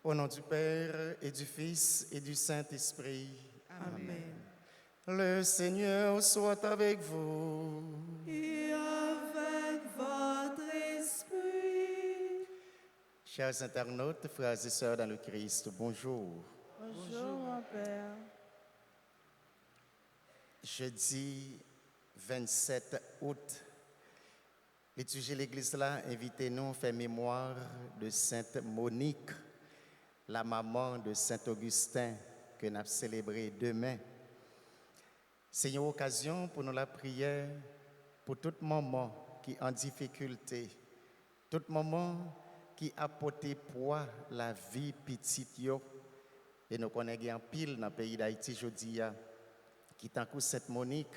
Au nom du Père et du Fils et du Saint-Esprit. Amen. Le Seigneur soit avec vous. Et avec votre esprit. Chers internautes, frères et sœurs dans le Christ, bonjour. Bonjour, mon Père. Jeudi 27 août, liturgie de l'Église là, invitez-nous à faire mémoire de Sainte Monique, la maman de Saint Augustin, que nous allons célébrer demain. C'est une occasion pour nous la prière pour tout moment qui est en difficulté, tout moment qui a porté poids la vie petite yo. Et nous connaissons en pile dans le pays d'Haïti aujourd'hui, qui tant que Sainte Monique,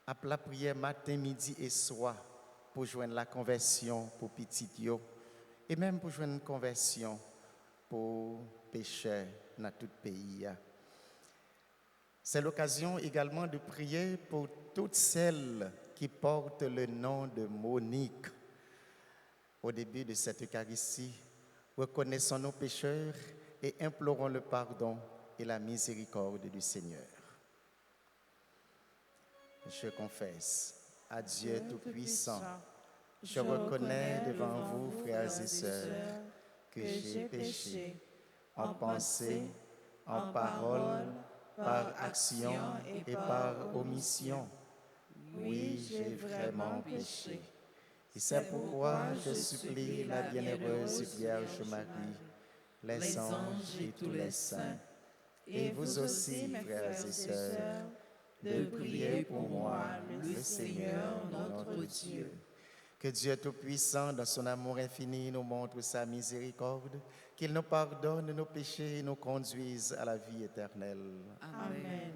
a la prière matin, midi et soir pour joindre la conversion pour petit yo, et même pour joindre une conversion pour pécheurs dans tout le pays. C'est l'occasion également de prier pour toutes celles qui portent le nom de Monique. Au début de cette Eucharistie, reconnaissons nos pécheurs et implorons le pardon et la miséricorde du Seigneur. Je confesse à Dieu Tout-Puissant, je reconnais devant vous, frères et sœurs, que j'ai péché en pensée, en parole, par action et par omission. Oui, j'ai vraiment péché. Et c'est pourquoi je supplie la bienheureuse Vierge Marie, les anges et tous les saints, et vous aussi, mes frères et sœurs, de prier pour moi, le Seigneur notre Dieu. Que Dieu Tout-Puissant, dans son amour infini, nous montre sa miséricorde, qu'il nous pardonne nos péchés et nous conduise à la vie éternelle. Amen.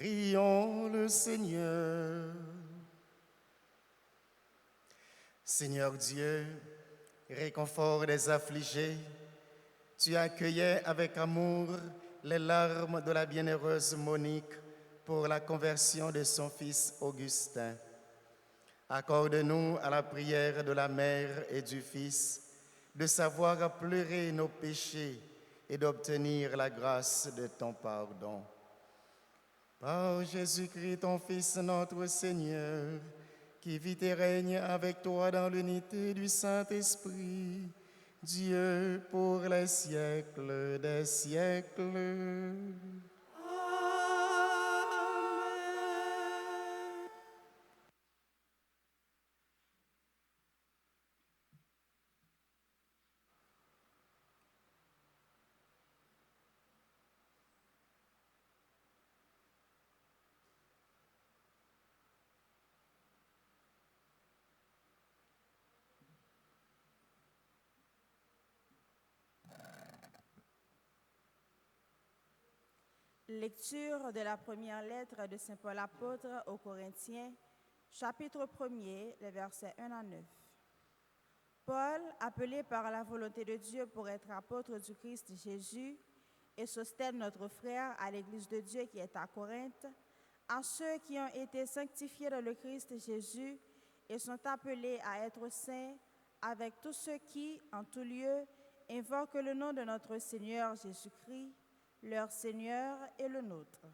Prions le Seigneur. Seigneur Dieu, réconfort des affligés, tu accueillais avec amour les larmes de la bienheureuse Monique pour la conversion de son fils Augustin. Accorde-nous à la prière de la mère et du fils de savoir pleurer nos péchés et d'obtenir la grâce de ton pardon. Par Jésus-Christ, ton Fils, notre Seigneur, qui vit et règne avec toi dans l'unité du Saint-Esprit, Dieu pour les siècles des siècles. Lecture de la première lettre de Saint Paul apôtre aux Corinthiens, chapitre 1er, les versets 1 à 9. Paul, appelé par la volonté de Dieu pour être apôtre du Christ Jésus, et Sostène, notre frère, à l'Église de Dieu qui est à Corinthe, à ceux qui ont été sanctifiés dans le Christ Jésus et sont appelés à être saints, avec tous ceux qui, en tout lieu, invoquent le nom de notre Seigneur Jésus-Christ, leur Seigneur et le nôtre.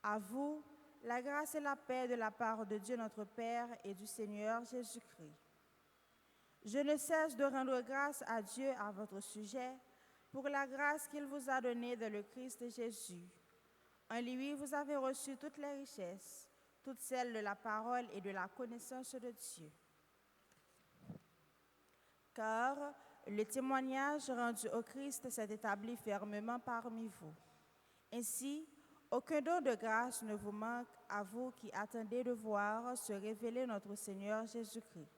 À vous, la grâce et la paix de la part de Dieu notre Père et du Seigneur Jésus-Christ. Je ne cesse de rendre grâce à Dieu à votre sujet pour la grâce qu'il vous a donnée dans le Christ Jésus. En lui, vous avez reçu toutes les richesses, toutes celles de la parole et de la connaissance de Dieu. Car le témoignage rendu au Christ s'est établi fermement parmi vous. Ainsi, aucun don de grâce ne vous manque à vous qui attendez de voir se révéler notre Seigneur Jésus-Christ.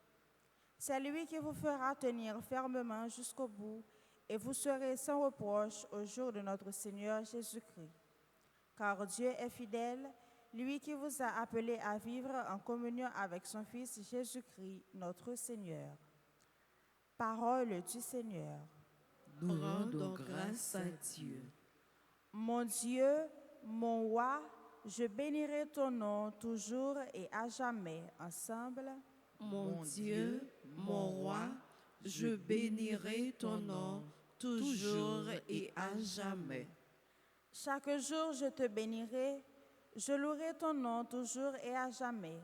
C'est lui qui vous fera tenir fermement jusqu'au bout et vous serez sans reproche au jour de notre Seigneur Jésus-Christ. Car Dieu est fidèle, lui qui vous a appelé à vivre en communion avec son Fils Jésus-Christ, notre Seigneur. Parole du Seigneur. Nous rendons grâce à Dieu. Mon Dieu, mon roi, je bénirai ton nom toujours et à jamais. Ensemble. Mon Dieu, mon roi, je bénirai ton nom toujours et à jamais. Chaque jour je te bénirai, je louerai ton nom toujours et à jamais.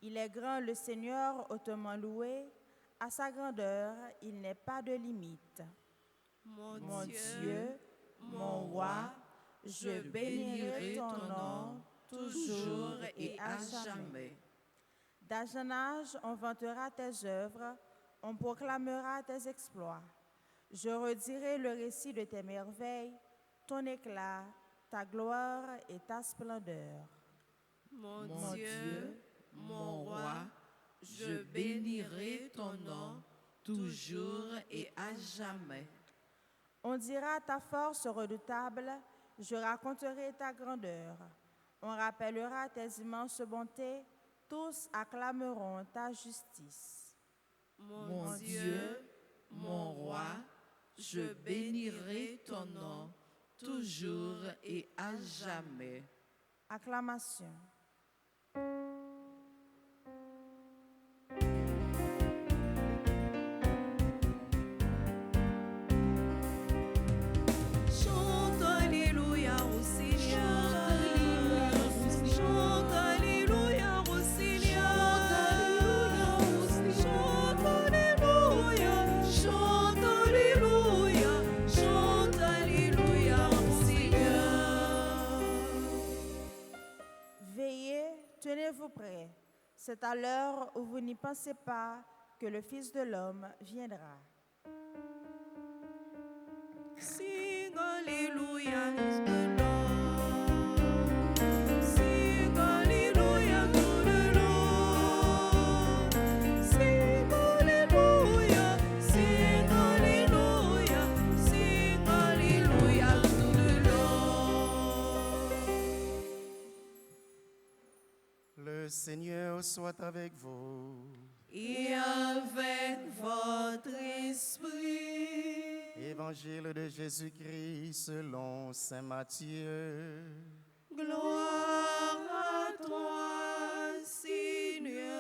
Il est grand le Seigneur, hautement loué, à sa grandeur il n'est pas de limite. Mon Dieu, mon roi, je bénirai ton nom toujours et à jamais. D'âge en âge, on vantera tes œuvres, on proclamera tes exploits. Je redirai le récit de tes merveilles, ton éclat, ta gloire et ta splendeur. Mon Dieu, mon roi, je bénirai ton nom toujours et à jamais. On dira ta force redoutable, je raconterai ta grandeur. On rappellera tes immenses bontés, tous acclameront ta justice. Mon Dieu, mon roi, je bénirai ton nom toujours et à jamais. Acclamation. Chante Alléluia au Seigneur. Chante Alléluia au Seigneur. Chante Alléluia. Chante Alléluia. Chante Alléluia au Seigneur. Veillez, tenez-vous prêts. C'est à l'heure où vous n'y pensez pas que le Fils de l'homme viendra. Sing Alléluia to the Lord. Sing Alléluia to the Lord. Sing Alléluia. Sing Alléluia. Sing Alléluia to the Lord. Le Seigneur soit avec vous. Et avec votre esprit. Évangile de Jésus-Christ selon saint Matthieu. Gloire à toi, Seigneur.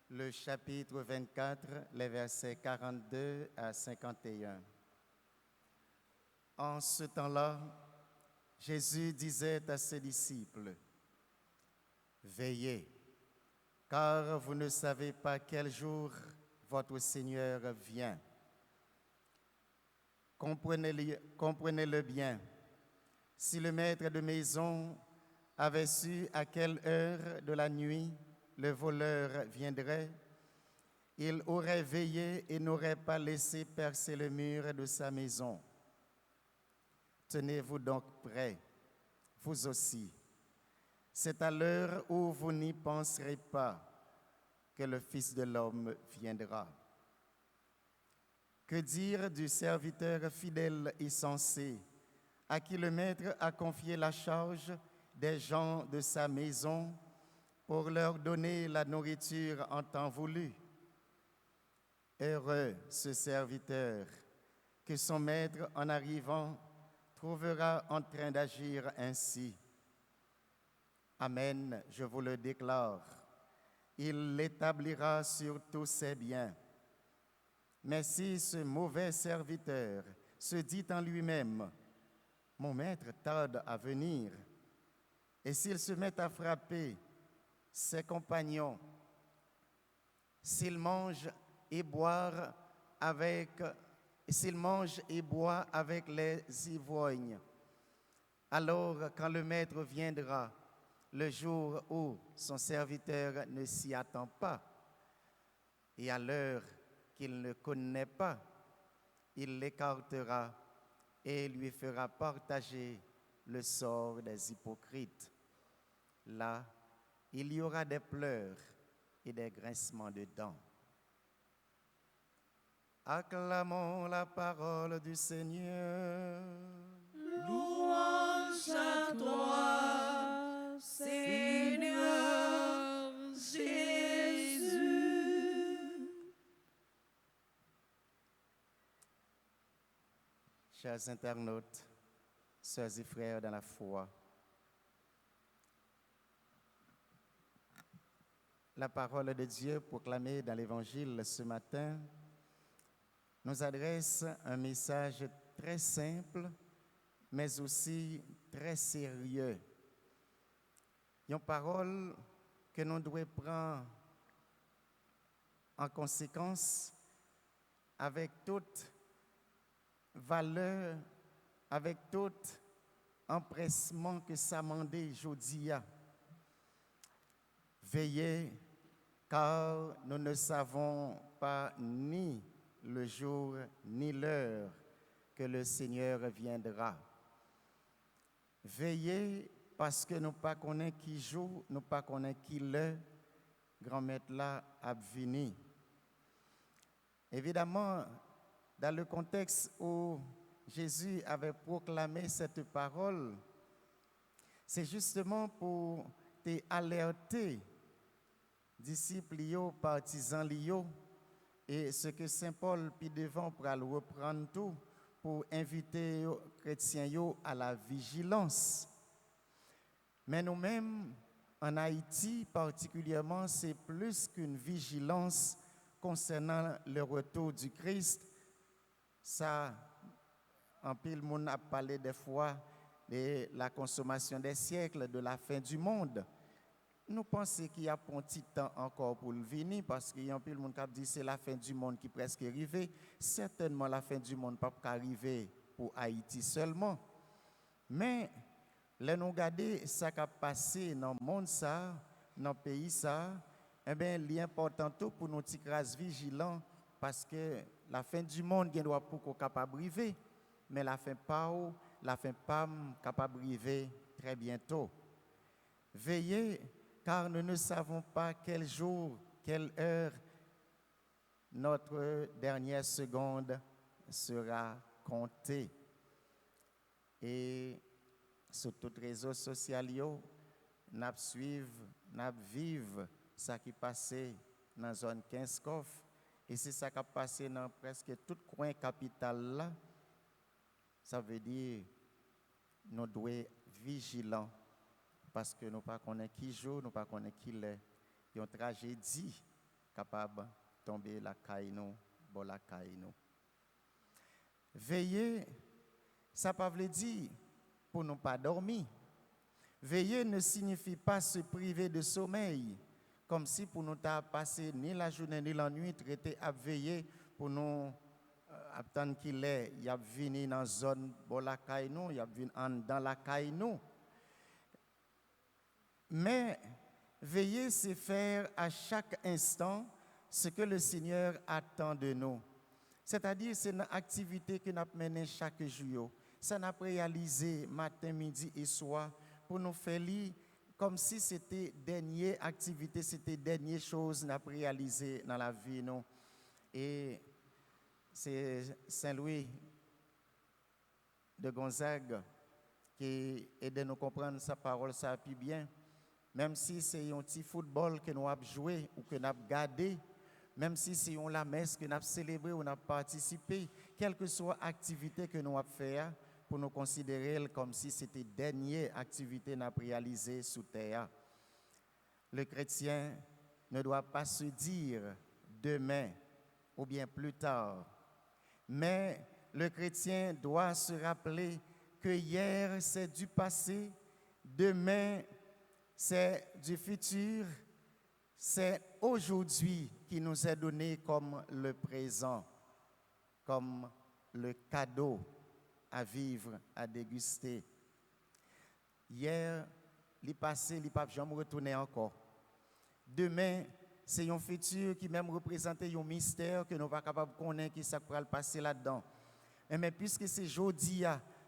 Le chapitre 24, les versets 42 à 51. En ce temps-là, Jésus disait à ses disciples, « Veillez, car vous ne savez pas quel jour votre Seigneur vient. Comprenez-le bien. Si le maître de maison avait su à quelle heure de la nuit le voleur viendrait, il aurait veillé et n'aurait pas laissé percer le mur de sa maison. Tenez-vous donc prêts, vous aussi. C'est à l'heure où vous n'y penserez pas que le Fils de l'homme viendra. Que dire du serviteur fidèle et sensé à qui le maître a confié la charge des gens de sa maison pour leur donner la nourriture en temps voulu. Heureux ce serviteur que son maître, en arrivant, trouvera en train d'agir ainsi. Amen, je vous le déclare. Il l'établira sur tous ses biens. Mais si ce mauvais serviteur se dit en lui-même, « Mon maître tarde à venir », et s'il se met à frapper ses compagnons, s'il mange et boit avec les ivrognes, alors quand le maître viendra, le jour où son serviteur ne s'y attend pas, et à l'heure qu'il ne connaît pas, il l'écartera et lui fera partager le sort des hypocrites. Là, il y aura des pleurs et des grincements de dents. Acclamons la parole du Seigneur. Louange à toi, Seigneur Jésus. Chers internautes, sœurs et frères dans la foi, la parole de Dieu proclamée dans l'Évangile ce matin nous adresse un message très simple, mais aussi très sérieux. Une parole que nous devons prendre en conséquence avec toute valeur, avec tout empressement que ça mande aujourd'hui. Veillez, car nous ne savons pas ni le jour ni l'heure que le Seigneur viendra. Veillez parce que nous ne connaissons pas qui jour, nous ne connaissons pas qui l'heure, grand-maître là a venu. Évidemment, dans le contexte où Jésus avait proclamé cette parole, c'est justement pour te alerter, disciples, partisans, et ce que Saint Paul puis devant pour le reprendre tout, pour inviter les chrétiens à la vigilance. Mais nous-mêmes, en Haïti particulièrement, c'est plus qu'une vigilance concernant le retour du Christ. Ça, en pile, le monde a parlé des fois de la consommation des siècles, de la fin du monde. Nous pensons qu'il y a un petit temps encore pour le venir parce qu'il y a un peu de monde qui dit que c'est la fin du monde qui est presque arrivée. Certainement, la fin du monde ne peut pas arriver pour Haïti seulement. Mais, là, nous regardons ce qui a passé dans le monde, dans le pays, eh bien, il est important pour nous être vigilants parce que la fin du monde ne doit pas être capable d'arriver, mais la fin pas capable d'arriver très bientôt. Veillez, car nous ne savons pas quel jour, quelle heure notre dernière seconde sera comptée. Et sur tous les réseaux sociaux, nous suivons, nous vivons ce qui passé dans la zone 15 coffres. Et c'est ça qui a passé dans presque tout coin capital là. Ça veut dire que nous devons être vigilants parce que nous ne connaissons pas qui joue, nous ne connaissons pas qui l'est. Il y a une tragédie capable de tomber la caille, la caille. Veiller, ça ne veut pas dire pour ne pas dormir. Veiller ne signifie pas se priver de sommeil, comme si pour nous passer ni la journée ni la nuit, traiter à veiller pour nous attendre qu'il est, il y a venu dans la zone de la caille, il y a venu dans la caille. Mais veiller, c'est faire à chaque instant ce que le Seigneur attend de nous. C'est-à-dire, c'est une activité que nous menons chaque jour. Ça n'a pas réalisé matin, midi et soir pour nous faire comme si c'était dernière activité, c'était dernière chose qu'on a réalisé dans la vie. Non? Et c'est Saint Louis de Gonzague qui aide nous comprendre sa parole, ça plus bien. Même si c'est un petit football que nous avons joué ou que nous avons gardé, même si c'est la messe que nous avons célébrée ou nous avons participé, quelle que soit l'activité que nous avons faite, pour nous considérer comme si c'était la dernière activité que nous avons réalisée sous terre. Le chrétien ne doit pas se dire demain ou bien plus tard, mais le chrétien doit se rappeler que hier c'est du passé, demain c'est du futur, c'est aujourd'hui qui nous est donné comme le présent, comme le cadeau à vivre, à déguster. Hier, le passé, il ne peut jamais retourner encore. Demain, c'est un futur qui même représente un mystère que nous ne sommes pas capables de connaître qui ça pourra le passer là-dedans. Mais puisque c'est aujourd'hui,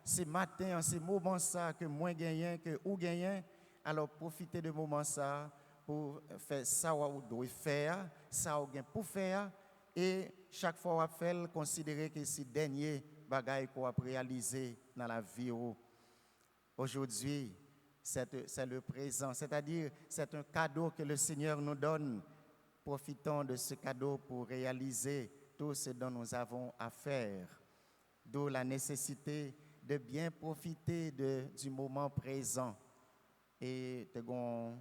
c'est matin, c'est moment ça que moi gagne, que ou gagne, alors profitez de moment ça pour faire ça que vous devez faire, ça que vous avez pour faire, et chaque fois que vous faites, considérez que c'est le dernier bagage qu'on a réalisé dans la vie. Aujourd'hui, c'est le présent, c'est-à-dire c'est un cadeau que le Seigneur nous donne. Profitons de ce cadeau pour réaliser tout ce dont nous avons à faire. D'où la nécessité de bien profiter du moment présent. Et de une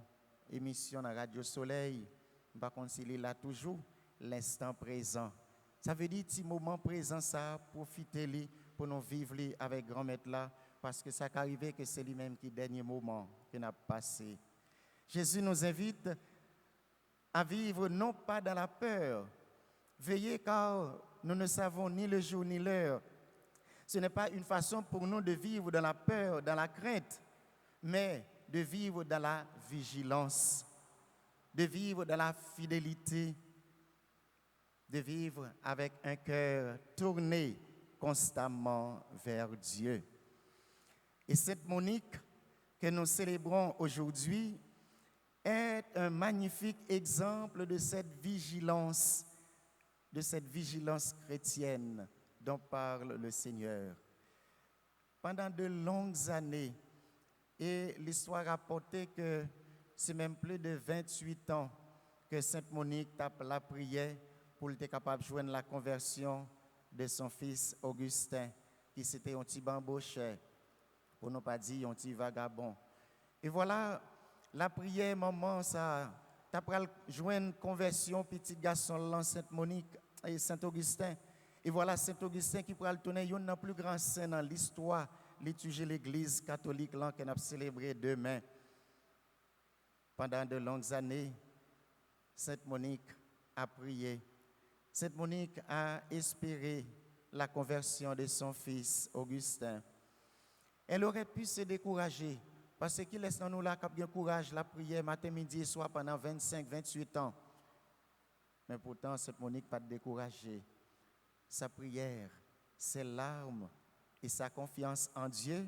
émission à Radio Soleil, on va concilier là toujours l'instant présent. Ça veut dire que moment présent, ça, profitez-le pour nous vivre avec grand maître là, parce que ça arrive que c'est lui-même qui dernier moment qu'il a passé. Jésus nous invite à vivre non pas dans la peur. Veillez car nous ne savons ni le jour ni l'heure. Ce n'est pas une façon pour nous de vivre dans la peur, dans la crainte, mais de vivre dans la vigilance, de vivre dans la fidélité, de vivre avec un cœur tourné constamment vers Dieu. Et cette Monique que nous célébrons aujourd'hui est un magnifique exemple de cette vigilance chrétienne dont parle le Seigneur. Pendant de longues années, et l'histoire rapportait que c'est même plus de 28 ans que Sainte Monique tape la prière pour être capable de joindre la conversion de son fils Augustin, qui c'était un petit bambouche, pour ne pas dire un petit vagabond. Et voilà, la prière, maman, ça, tu as joindre conversion, petit garçon, Sainte Monique et Saint Augustin. Et voilà Saint Augustin qui pourra le tourner un plus grand saint dans l'histoire, liturgie de l'Église catholique là qu'on a célébré demain. Pendant de longues années, Sainte Monique a prié. Sainte Monique a espéré la conversion de son fils Augustin. Elle aurait pu se décourager parce qu'il laisse dans nous là qui a courage la prière matin, midi et soir pendant 25, 28 ans. Mais pourtant, Sainte Monique n'a pas découragé. Sa prière, ses larmes et sa confiance en Dieu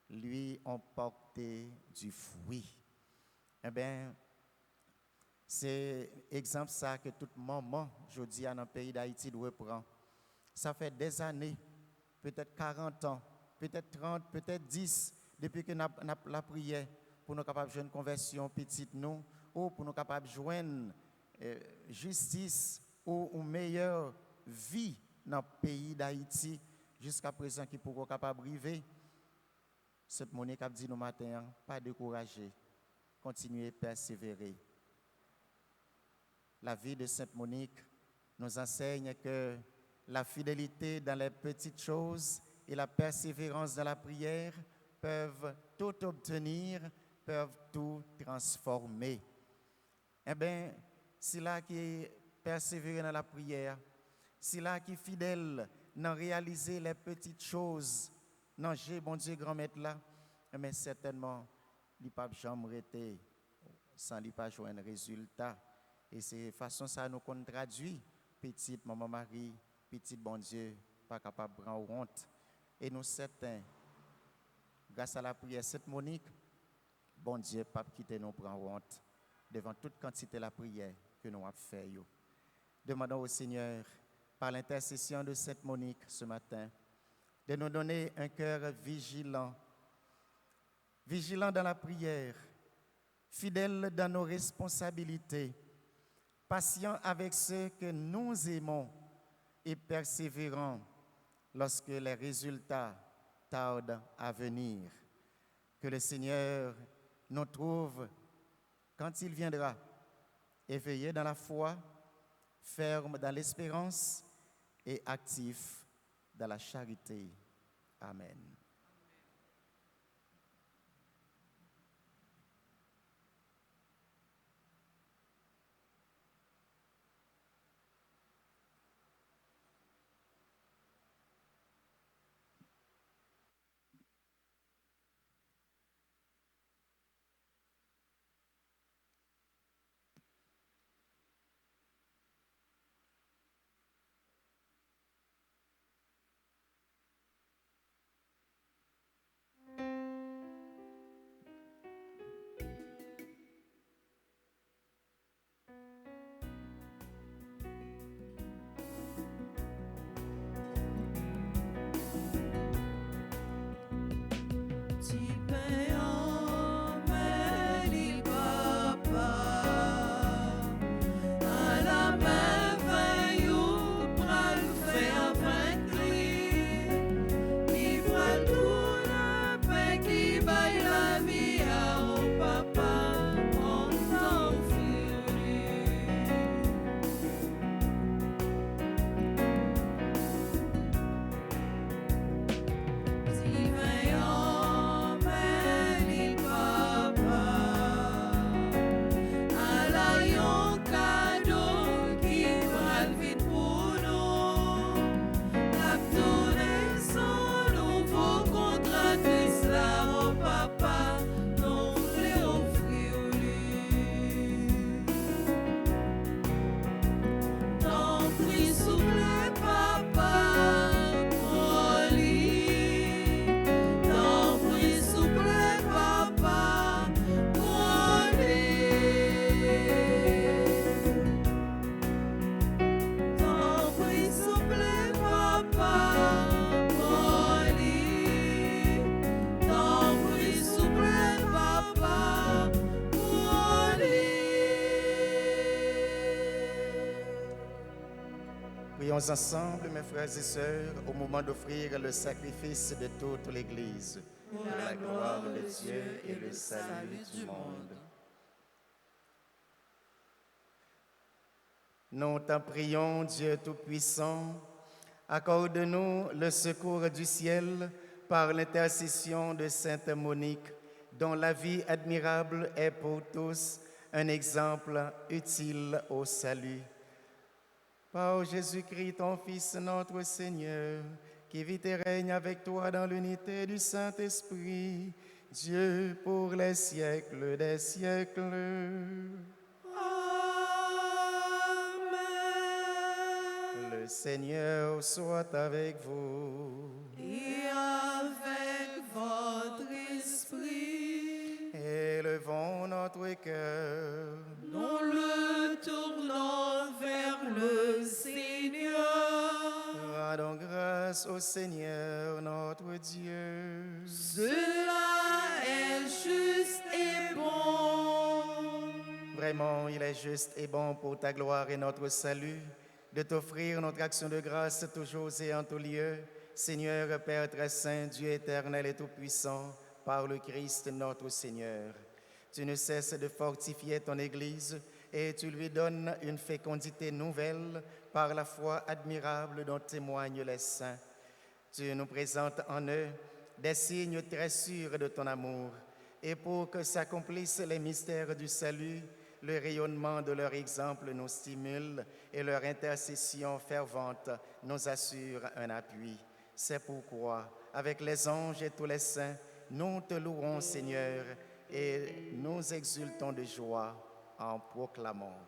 lui ont porté du fruit. Eh bien, c'est exemple ça que toute maman, je dis, dans le pays d'Haïti, doit prendre. Ça fait des années, peut-être 40 ans, peut-être 30, peut-être 10, depuis que nous avons la prière pour nous capables de joindre une conversion petite nous, ou pour nous capables de joindre justice ou une meilleure vie dans le pays d'Haïti, jusqu'à présent qui pourront capable arriver. Cette Monique a dit nous matin, pas décourager, continuer à persévérer. La vie de Sainte Monique nous enseigne que la fidélité dans les petites choses et la persévérance dans la prière peuvent tout obtenir, peuvent tout transformer. Eh bien, c'est là qui est persévéré dans la prière, c'est là qui est fidèle dans réaliser les petites choses. Non, j'ai bon Dieu grand maître là, mais certainement, il ne peut jamais arrêter sans lui pas jouer un résultat. Et c'est de façon ça nous qu'on traduit petite maman Marie, petite bon Dieu, pas capable de prendre honte. Et nous certains, grâce à la prière Sainte Monique, bon Dieu, pas quitter nous prendre honte devant toute quantité de la prière que nous avons fait. Demandons au Seigneur, par l'intercession de Sainte Monique ce matin, de nous donner un cœur vigilant vigilants dans la prière, fidèles dans nos responsabilités, patients avec ceux que nous aimons et persévérants lorsque les résultats tardent à venir. Que le Seigneur nous trouve quand il viendra, éveillés dans la foi, fermes dans l'espérance et actifs dans la charité. Amen. Prions ensemble, mes frères et sœurs, au moment d'offrir le sacrifice de toute l'Église, pour la gloire de Dieu et le salut du monde. Nous t'en prions, Dieu Tout-Puissant, accorde-nous le secours du ciel par l'intercession de Sainte Monique, dont la vie admirable est pour tous un exemple utile au salut. Par Jésus-Christ, ton Fils, notre Seigneur, qui vit et règne avec toi dans l'unité du Saint-Esprit, Dieu pour les siècles des siècles. Amen. Le Seigneur soit avec vous. Et avec votre esprit. Élevons notre cœur. Nous le tournons vers le Seigneur. Rendons grâce au Seigneur notre Dieu. Cela est juste et bon. Vraiment, il est juste et bon pour ta gloire et notre salut de t'offrir notre action de grâce toujours et en tout lieu, Seigneur Père très saint, Dieu éternel et tout-puissant, par le Christ notre Seigneur. Tu ne cesses de fortifier ton Église et tu lui donnes une fécondité nouvelle par la foi admirable dont témoignent les saints. Tu nous présentes en eux des signes très sûrs de ton amour et pour que s'accomplissent les mystères du salut, le rayonnement de leur exemple nous stimule et leur intercession fervente nous assure un appui. C'est pourquoi, avec les anges et tous les saints, nous te louons, Seigneur, et nous exultons de joie en proclamant.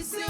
C'est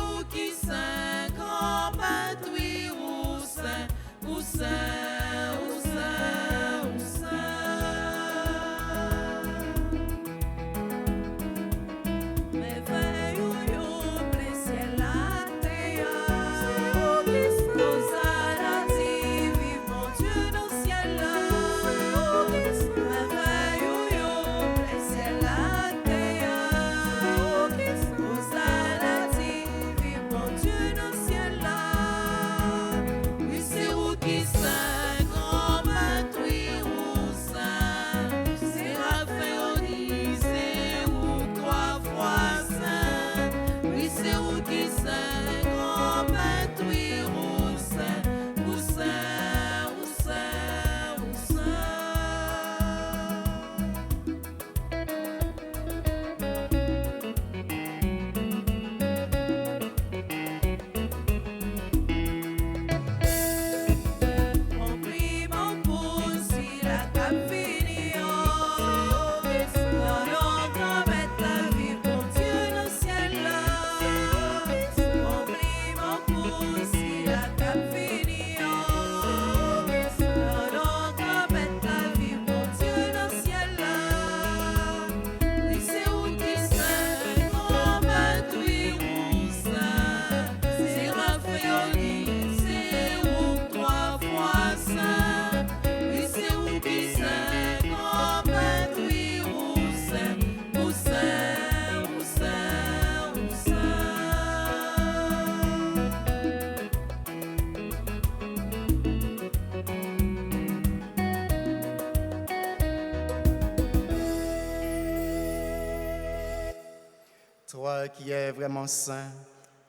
Toi qui es vraiment saint,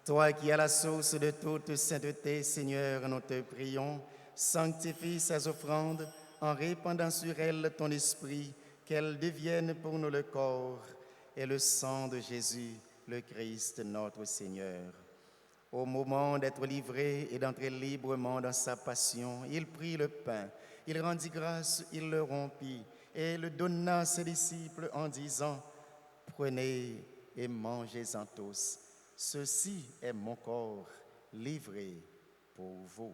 toi qui es la source de toute sainteté, Seigneur, nous te prions, sanctifie ces offrandes en répandant sur elles ton esprit, qu'elles deviennent pour nous le corps et le sang de Jésus, le Christ, notre Seigneur. Au moment d'être livré et d'entrer librement dans sa passion, il prit le pain, il rendit grâce, il le rompit et le donna à ses disciples en disant, « Prenez et mangez-en tous. Ceci est mon corps livré pour vous. »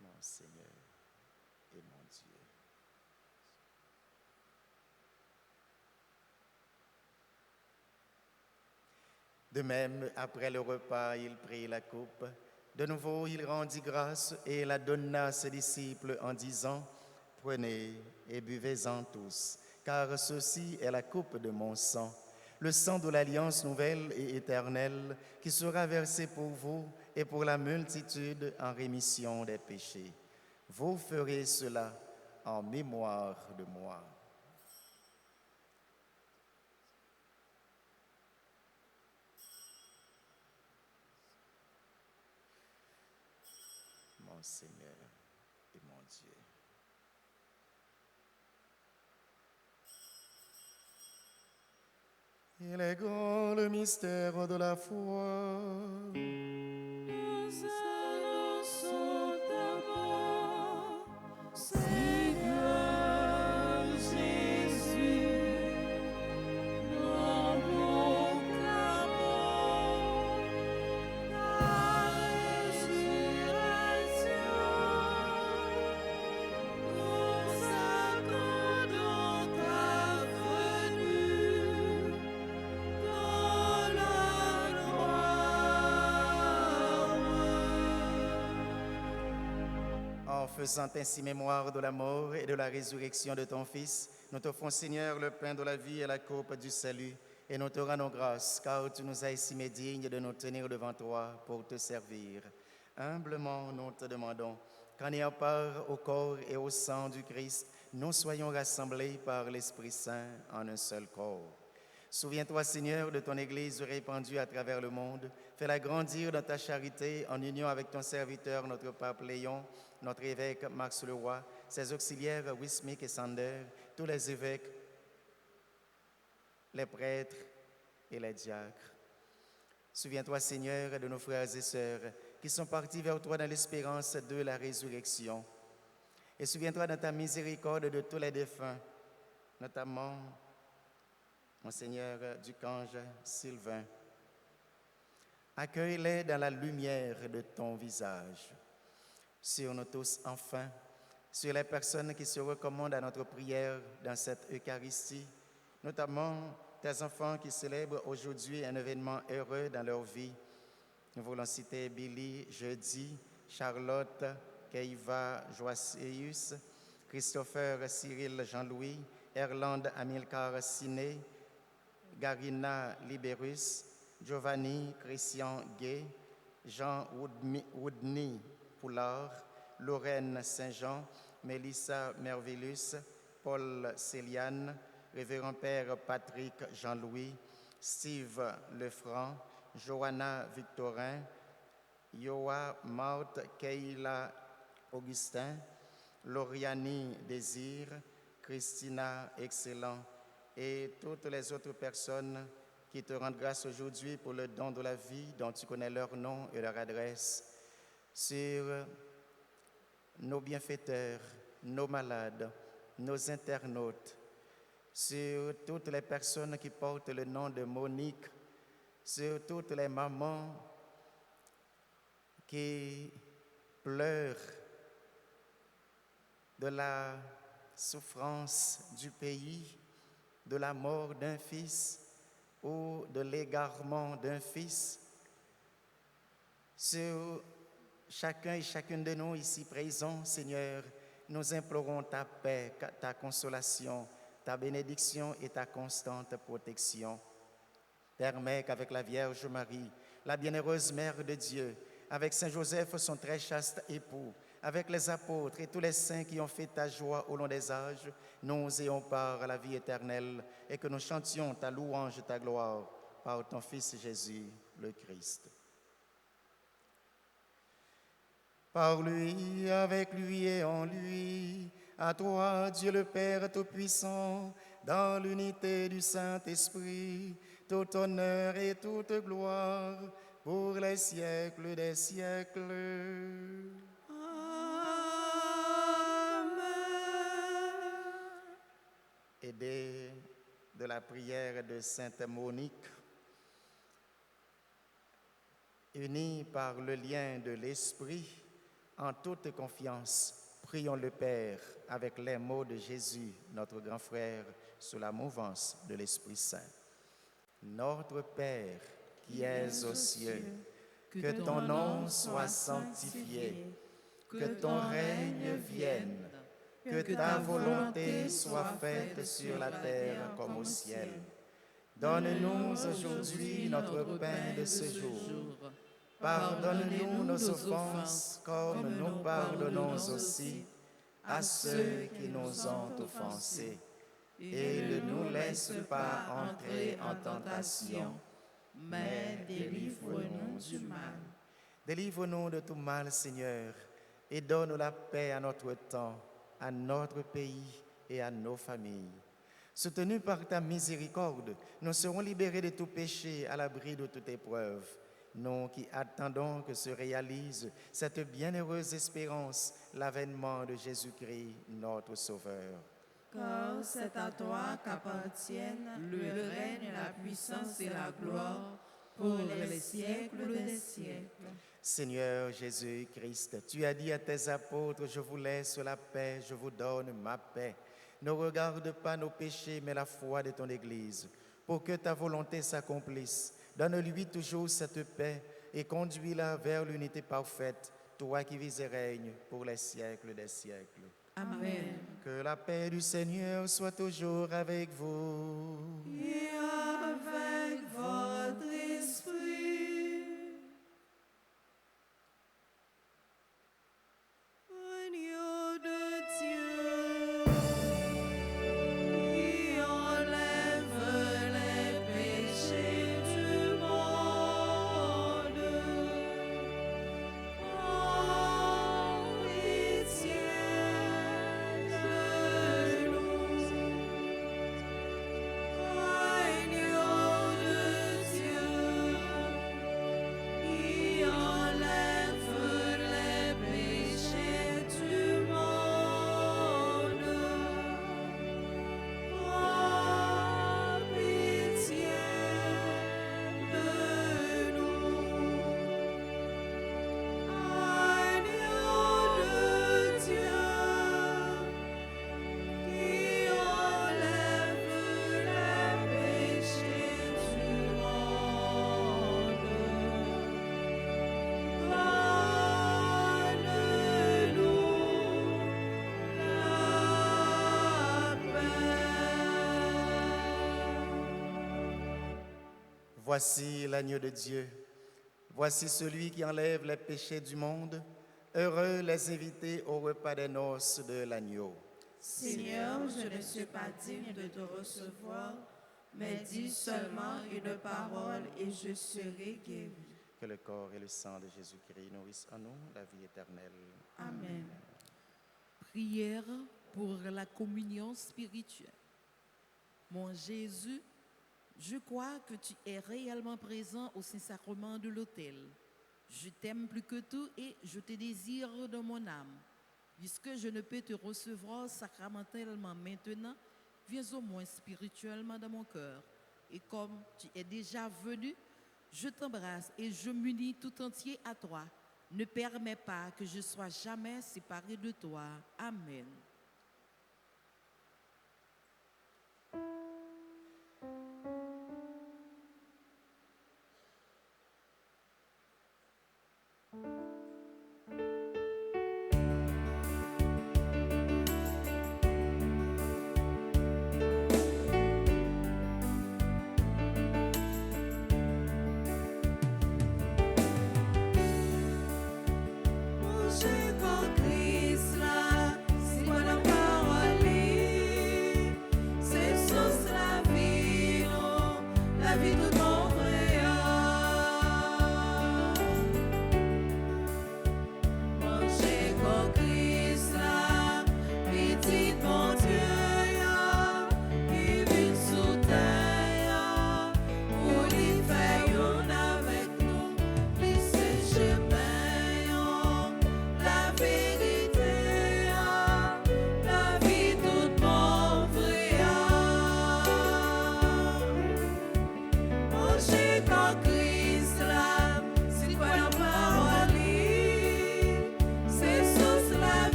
Mon Seigneur et mon Dieu. De même, après le repas, il prit la coupe. De nouveau, il rendit grâce et la donna à ses disciples en disant, « Prenez et buvez-en tous, car ceci est la coupe de mon sang, le sang de l'alliance nouvelle et éternelle qui sera versé pour vous et pour la multitude en rémission des péchés. Vous ferez cela en mémoire de moi. » Mon Seigneur et mon Dieu. Il est grand le mystère de la foi. Nous annonçons ta mort, Seigneur Jésus. Nous proclamons ta résurrection. Nous attendons ta venue dans la gloire. En faisant ainsi mémoire de la mort et de la résurrection de ton Fils, nous t'offrons, Seigneur, le pain de la vie et la coupe du salut, et nous te rendons grâce, car tu nous as estimés dignes de nous tenir devant toi pour te servir. Humblement, nous te demandons qu'en ayant part au corps et au sang du Christ, nous soyons rassemblés par l'Esprit Saint en un seul corps. Souviens-toi, Seigneur, de ton Église répandue à travers le monde. Fais-la grandir dans ta charité en union avec ton serviteur, notre pape Léon, notre évêque Max Leroy, ses auxiliaires Wismick et Sander, tous les évêques, les prêtres et les diacres. Souviens-toi, Seigneur, de nos frères et sœurs qui sont partis vers toi dans l'espérance de la résurrection. Et souviens-toi de ta miséricorde de tous les défunts, notamment Monseigneur Ducange Sylvain. Accueille-les dans la lumière de ton visage. Sur nous tous, enfin, sur les personnes qui se recommandent à notre prière dans cette Eucharistie, notamment tes enfants qui célèbrent aujourd'hui un événement heureux dans leur vie. Nous voulons citer Billy Jeudi, Charlotte Keiva Joaseus, Christopher Cyril Jean-Louis, Erland Amilcar Siné, Garina Liberus, Giovanni Christian Gay, Jean Woodney Poulard, Lorraine Saint-Jean, Mélissa Mervillus, Paul Céliane, Révérend Père Patrick Jean-Louis, Steve Lefranc, Johanna Victorin, Yoa Marthe Keila Augustin, Lauriani Désir, Christina Excellent et toutes les autres personnes qui te rendent grâce aujourd'hui pour le don de la vie dont tu connais leur nom et leur adresse, sur nos bienfaiteurs, nos malades, nos internautes, sur toutes les personnes qui portent le nom de Monique, sur toutes les mamans qui pleurent de la souffrance du pays, de la mort d'un fils ou de l'égarement d'un fils. Sur chacun et chacune de nous ici présents, Seigneur, nous implorons ta paix, ta consolation, ta bénédiction et ta constante protection. Permets qu'avec la Vierge Marie, la bienheureuse Mère de Dieu, avec Saint Joseph, son très chaste époux, avec les apôtres et tous les saints qui ont fait ta joie au long des âges, nous ayons part à la vie éternelle et que nous chantions ta louange et ta gloire par ton Fils Jésus, le Christ. Par lui, avec lui et en lui, à toi, Dieu le Père Tout-Puissant, dans l'unité du Saint-Esprit, tout honneur et toute gloire pour les siècles des siècles. Aidés de la prière de Sainte Monique, unis par le lien de l'Esprit, en toute confiance, prions le Père avec les mots de Jésus, notre grand frère, sous la mouvance de l'Esprit Saint. Notre Père, qui es aux cieux, que ton nom soit sanctifié, que ton règne vienne, que ta volonté soit faite sur la terre comme au ciel. Donne-nous aujourd'hui notre pain de ce jour. Pardonne-nous nos offenses, comme nous pardonnons aussi à ceux qui nous ont offensés. Et ne nous laisse pas entrer en tentation, mais délivre-nous du mal. Délivre-nous de tout mal, Seigneur, et donne la paix à notre temps, à notre pays et à nos familles. Soutenus par ta miséricorde, nous serons libérés de tout péché, à l'abri de toute épreuve. Nous qui attendons que se réalise cette bienheureuse espérance, l'avènement de Jésus-Christ, notre Sauveur. Car c'est à toi qu'appartiennent le règne, la puissance et la gloire pour les siècles des siècles. Seigneur Jésus-Christ, tu as dit à tes apôtres, je vous laisse la paix, je vous donne ma paix. Ne regarde pas nos péchés, mais la foi de ton Église, pour que ta volonté s'accomplisse. Donne-lui toujours cette paix et conduis-la vers l'unité parfaite, toi qui vis et règnes pour les siècles des siècles. Amen. Que la paix du Seigneur soit toujours avec vous. Et avec votre esprit. Agneau de Dieu, qui enlève les péchés du monde, en pitié de nous. Agneau de Dieu, qui enlève les péchés du monde, en pitié de nous. Agneau de Dieu, qui enlève les péchés du monde, Voici l'agneau de Dieu. Voici celui qui enlève les péchés du monde. Heureux les invités au repas des noces de l'agneau. Seigneur, je ne suis pas digne de te recevoir, mais dis seulement une parole et je serai guéri. Que le corps et le sang de Jésus-Christ nourrissent en nous la vie éternelle. Amen. Prière pour la communion spirituelle. Mon Jésus, je crois que tu es réellement présent au Saint-Sacrement de l'autel. Je t'aime plus que tout et je te désire dans mon âme. Puisque je ne peux te recevoir sacramentellement maintenant, viens au moins spirituellement dans mon cœur. Et comme tu es déjà venu, je t'embrasse et je m'unis tout entier à toi. Ne permets pas que je sois jamais séparé de toi. Amen.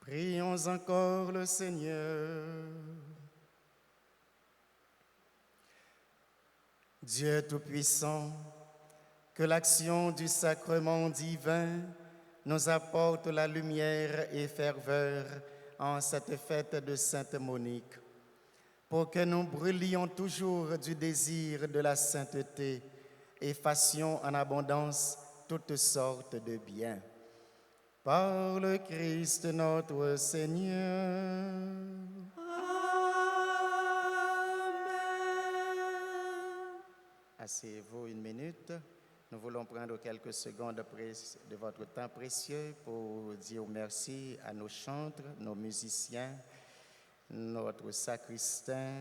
Prions encore le Seigneur. Dieu Tout-Puissant, que l'action du sacrement divin nous apporte la lumière et ferveur en cette fête de Sainte Monique, pour que nous brûlions toujours du désir de la sainteté et fassions en abondance toutes sortes de biens. Par le Christ notre Seigneur. Asseyez-vous une minute. Nous voulons prendre quelques secondes de votre temps précieux pour dire merci à nos chantres, nos musiciens, notre sacristain,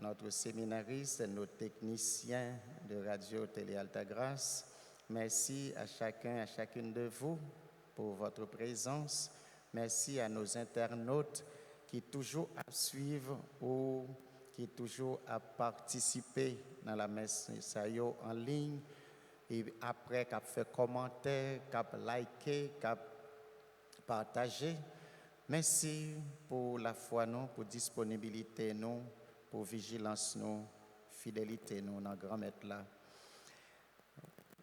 notre séminariste, nos techniciens de Radio Télé Altagrace. Merci à chacun, à chacune de vous pour votre présence. Merci à nos internautes qui toujours à suivre ou qui toujours à participer dans la messe en ligne et après qui a fait commentaire, qui a liké, qui a partagé. Merci pour la foi nous, pour disponibilité nous, pour vigilance nous, fidélité nous dans grand maître là.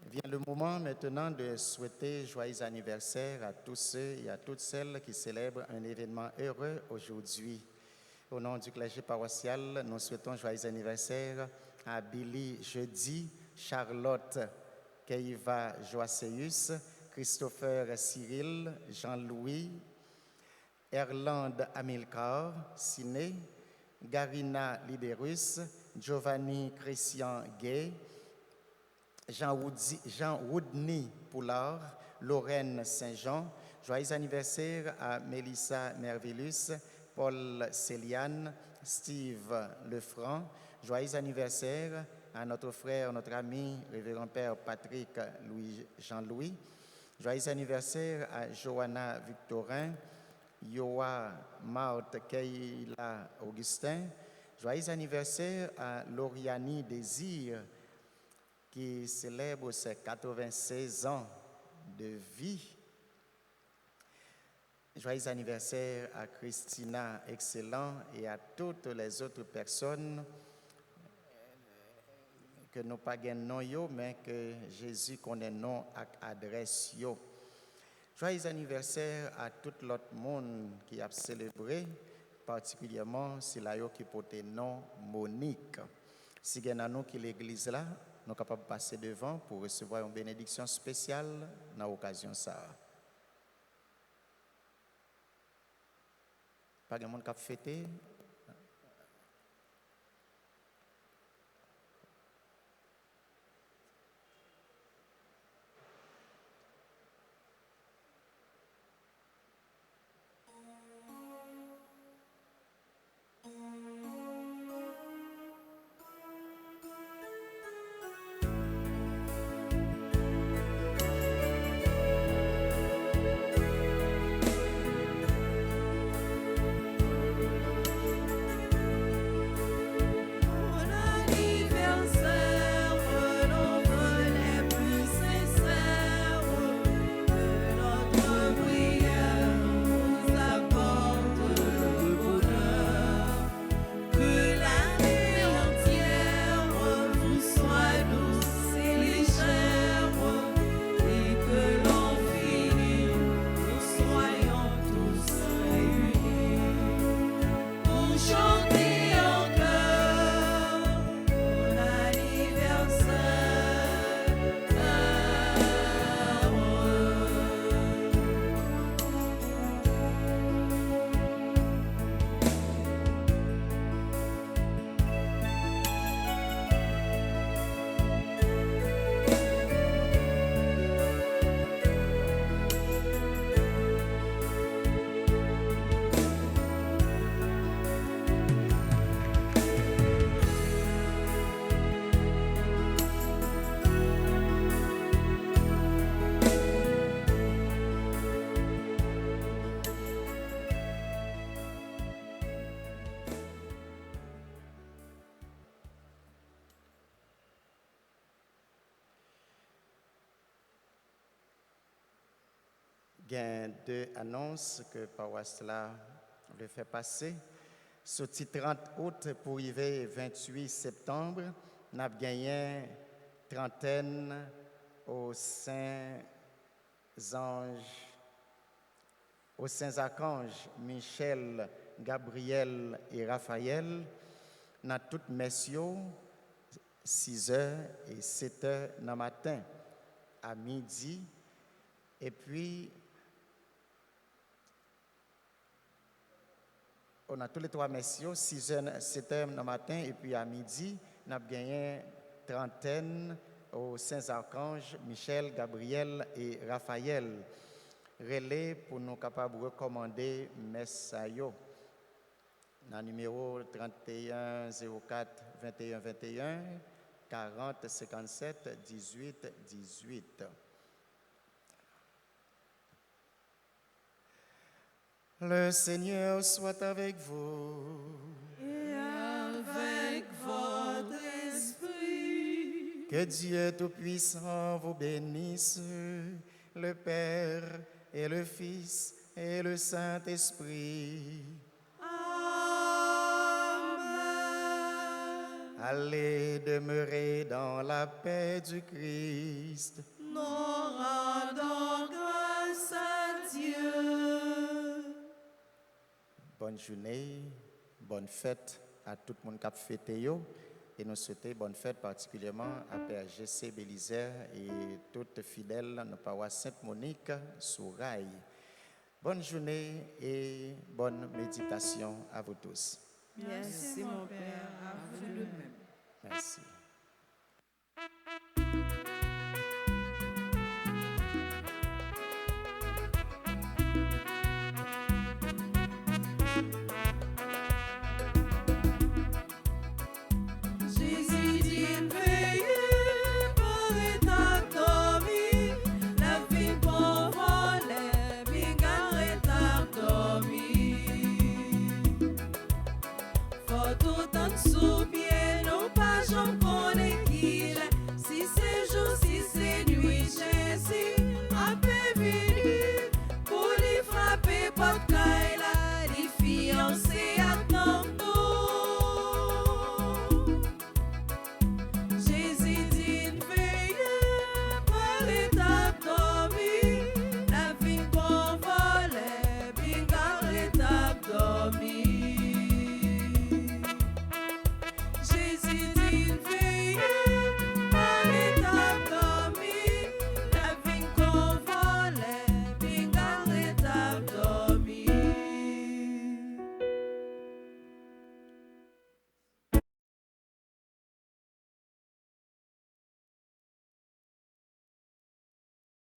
Vient le moment maintenant de souhaiter joyeux anniversaire à tous ceux et à toutes celles qui célèbrent un événement heureux aujourd'hui. Au nom du clergé paroissial, nous souhaitons joyeux anniversaire à Billy Jeudi, Charlotte Keiva Joaseus, Christopher Cyril, Jean-Louis, Erland Amilcar, Siné, Garina Liberus, Giovanni Christian Gay, Jean-Woodney Poulard, Lorraine Saint-Jean. Joyeux anniversaire à Mélissa Mervillus, Paul Céliane, Steve Lefranc. Joyeux anniversaire à notre frère, notre ami, révérend Père Patrick Jean-Louis. Joyeux anniversaire à Johanna Victorin, Yoa Marthe Keila Augustin. Joyeux anniversaire à Lauriani Désir, qui célèbre ses 96 ans de vie. Joyeux anniversaire à Christina Excellent et à toutes les autres personnes que nous pas nom yo, mais que Jésus connaît nom et adresse yo. Joyeux anniversaire à tout l'autre monde qui a célébré, particulièrement c'est là qui porte nom Monique. Si vous avez qui l'église là, nous sommes capables de passer devant pour recevoir une bénédiction spéciale dans l'occasion ça. Pas de monde qui a fêté. Il y a deux annonces que paroisse là veut faire passer. Sorti 30 août pour arriver 28 septembre, nous avons gagné trentaine aux Saint-Archange, Michel, Gabriel et Raphaël. Dans toutes messieurs, 6h et 7h dans le matin, à midi. Et puis, on a tous les trois messieurs, 6h, 7h le matin, et puis à midi, nous avons gagné trentaine aux Saint-Archange, Michel, Gabriel et Raphaël. Relais pour nous capables de recommander Messayo. Dans le numéro 31 04 21 21 40 57 18 18. Le Seigneur soit avec vous. Et avec votre esprit. Que Dieu Tout-Puissant vous bénisse, le Père et le Fils et le Saint-Esprit. Amen. Allez demeurer dans la paix du Christ. Nous rendons grâce à Dieu. Bonne journée, bonne fête à tout le monde qui a fêté yo. Et nous souhaitons bonne fête particulièrement à Père G.C. Bélisaire et toutes fidèles dans la paroisse Sainte-Monique sur Rail. Bonne journée et bonne méditation à vous tous. Merci mon Père, à vous de même. Merci.